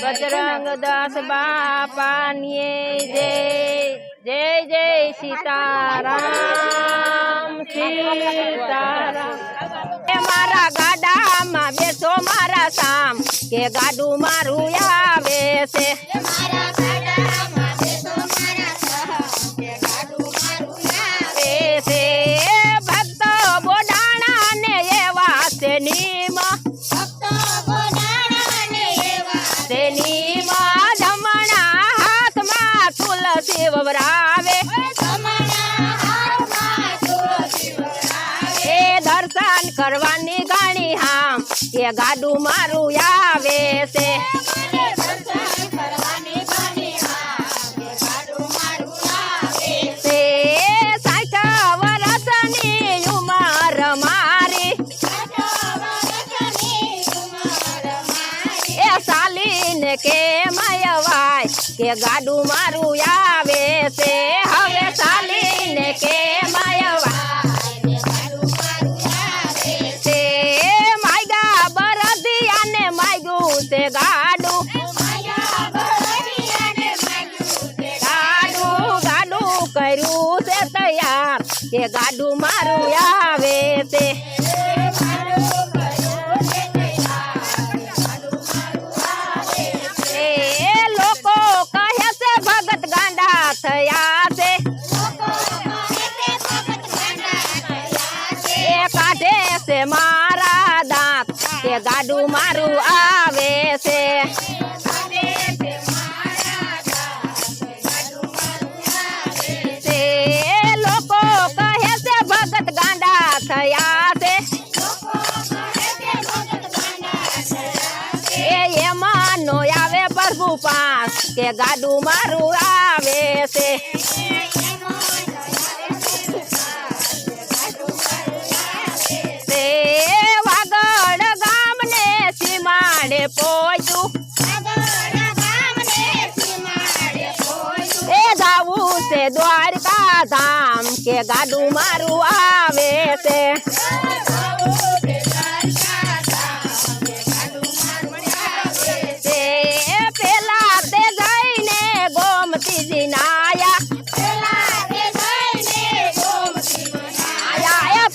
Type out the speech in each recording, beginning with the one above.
बजरंग दास बापानी जय जय जय सीताराम सीताराम। मारा गाडा में बेसो मारा शाम के गाडू मारू आवे से। भक्त बोडाणा ने एवा से नीम जमणा हाथ में तुलसी वरावे दर्शन करवानी गाणी हम ये गाडू मारू आवे से। के मयवाय के गाडू मारू आवे से। हवे सालीन के मयवाय से मायगा बरदिया ने मायगू से गाडू गाडू गाडू करू से तैयार के गाडू मारू आवे से। से मारा दांत के गाडू मारू आवे से। लोको कहे से भगत गांडा थया से। ये मानो आवे प्रभु पास के गाडू मारू आवे से। से द्वारका धाम के गाडू मारू आवे से। पेला ते जाइने गोमती जी नाया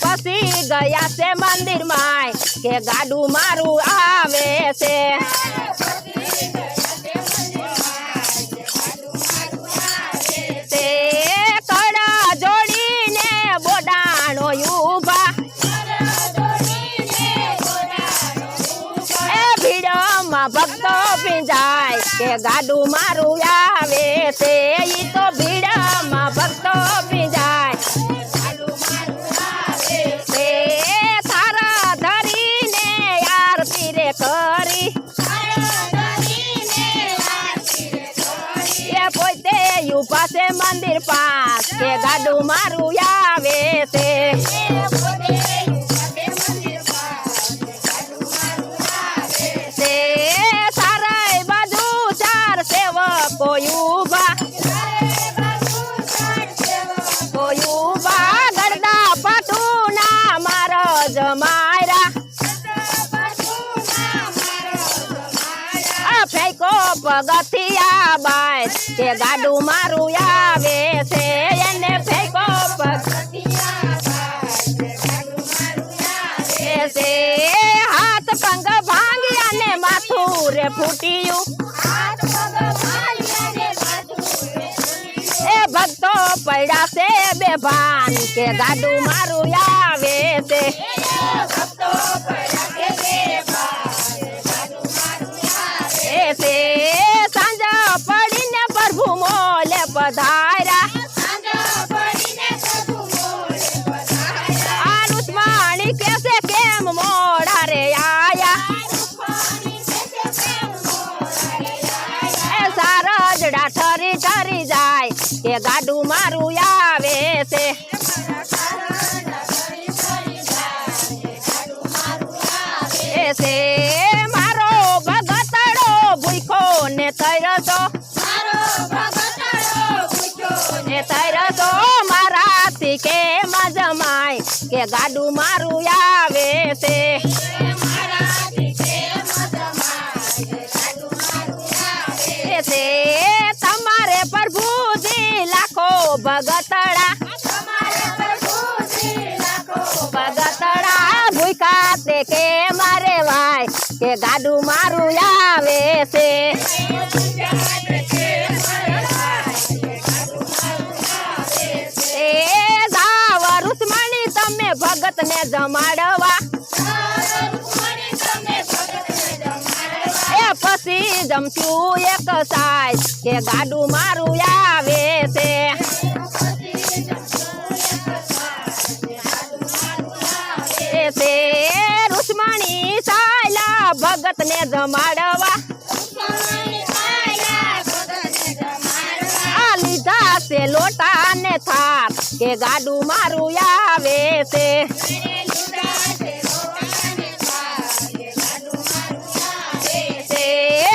पसी गया से मंदिर माय के गाडू मारू आवे से। भक्त पिंजाय के गाडू मारू आवे से। ई तो भीड़ में भक्त पिंजाय से। थारा धरी ने आरती रे करी ये पोते यूपा से मंदिर पास के गाडू मारू आवे से। गरदा पटूना मारो जमायरा फेंको पगथिया बाय के गाडू मारू आवे से। फेंको पगथिया से हाथ पंग भांगिया ने माथू रे फूटियू भक्तो पैड़ा से बेभान के गाडू मारू आवे से। से सांझा पड़ी ने प्रभु मोले पधारा आनुष्मानी कैसे केम मोड़ा रे आया सारा जड़ा ठरी ठरी जाए के गाडू मारू आवे से। से मारो भगतड़ो भूखो ने तैरसो माराती के मजमाय के गाडू मारू आवे से। કે ગાડું મારું આવે છે એ જાવ રૂસમણી તમે ભગત ને જમાડવા એ પછી જમશું એક સાય કે ગાડું મારું આવે છે રૂસમણી સાયલા ભગત ને જમાડવા આ લીધા છે લોટા ને થાપ કે ગાડું મારું આવે છે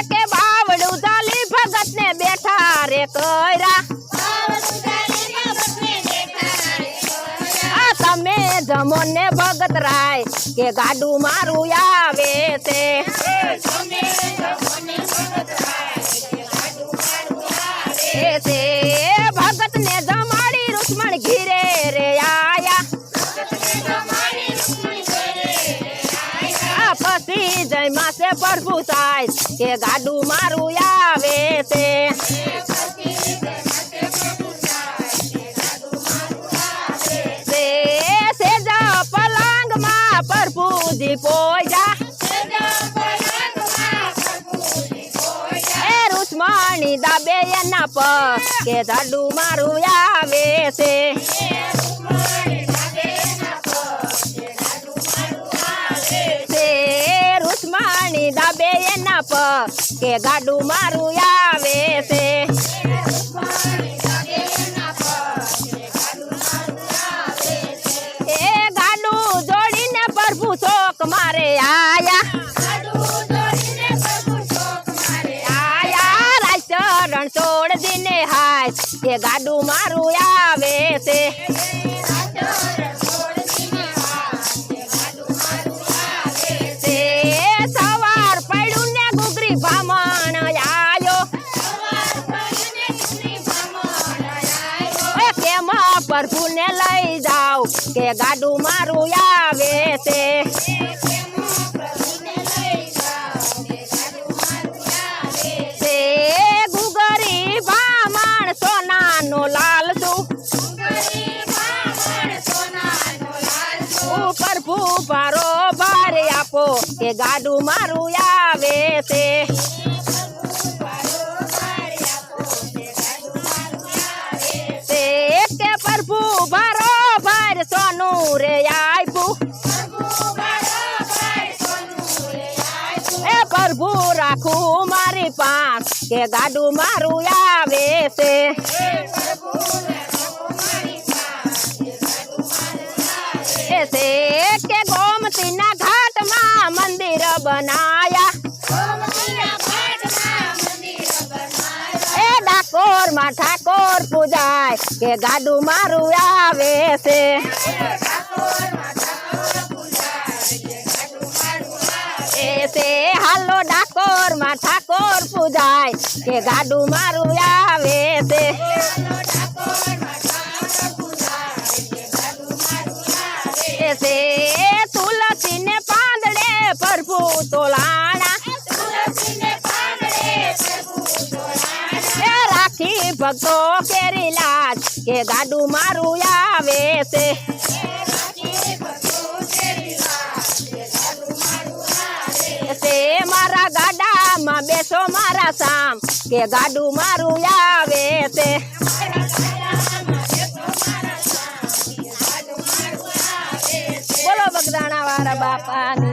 કે બાવડું ચાલી ભગત ને બેઠા રે કર્યા તમે જમો ને ભગત રાય કે ગાડું મારું આવે છે ભગત ને જમાડી રૂસમણ ઘીરે રે આયા પછી જય માસે પ્રભુ થાય કે ગાડું મારું આવે છે પ્રભુજી પોજા એ રૂસમણી દાબે એના પર કે ગાડું મારું આવે છે રૂસમણી દાબે એના પર કે ગાડું મારું આવે છે ચોક મારે આયા રાયચરણ છોડ દીને હાય કે ગાડું મારું આવે છે સવાર પડ્યું ને ગુગરી ભામણ આયો કેમ પ્રભુ ને લઈ જાવ કે ગાડું મારું આવે છે ગુગરી ભામણ સોનાનો લાલ છું પ્રભુ ભારો ભારે આપો કે ગાડું મારું આવે છે કે પ્રભુ ભારો ભાર સોનું રે આપ્યું એ પ્રભુ રાખું મારી પાંચ કે ગાડું મારું આવે છે કે ગોમતી ના ઘાટ માં મંદિર બનાયા એ ડાકોર માં ઠાકોર પૂજાય કે ગાડું મારું આવે છે હાલો ડાકોર માં ઠાકોર પૂજાય કે ગાડું મારું આવે છે તુલસી ને પાંદડે પ્રભુ તોલાણા રાખી ભક્તો કેરી લાજ કે ગાડું મારું આવે છે મારા ગાડામાં બેસો મારા સામ કે ગાડું મારું આવે છે બોલો બગદાણા વાળા બાપાની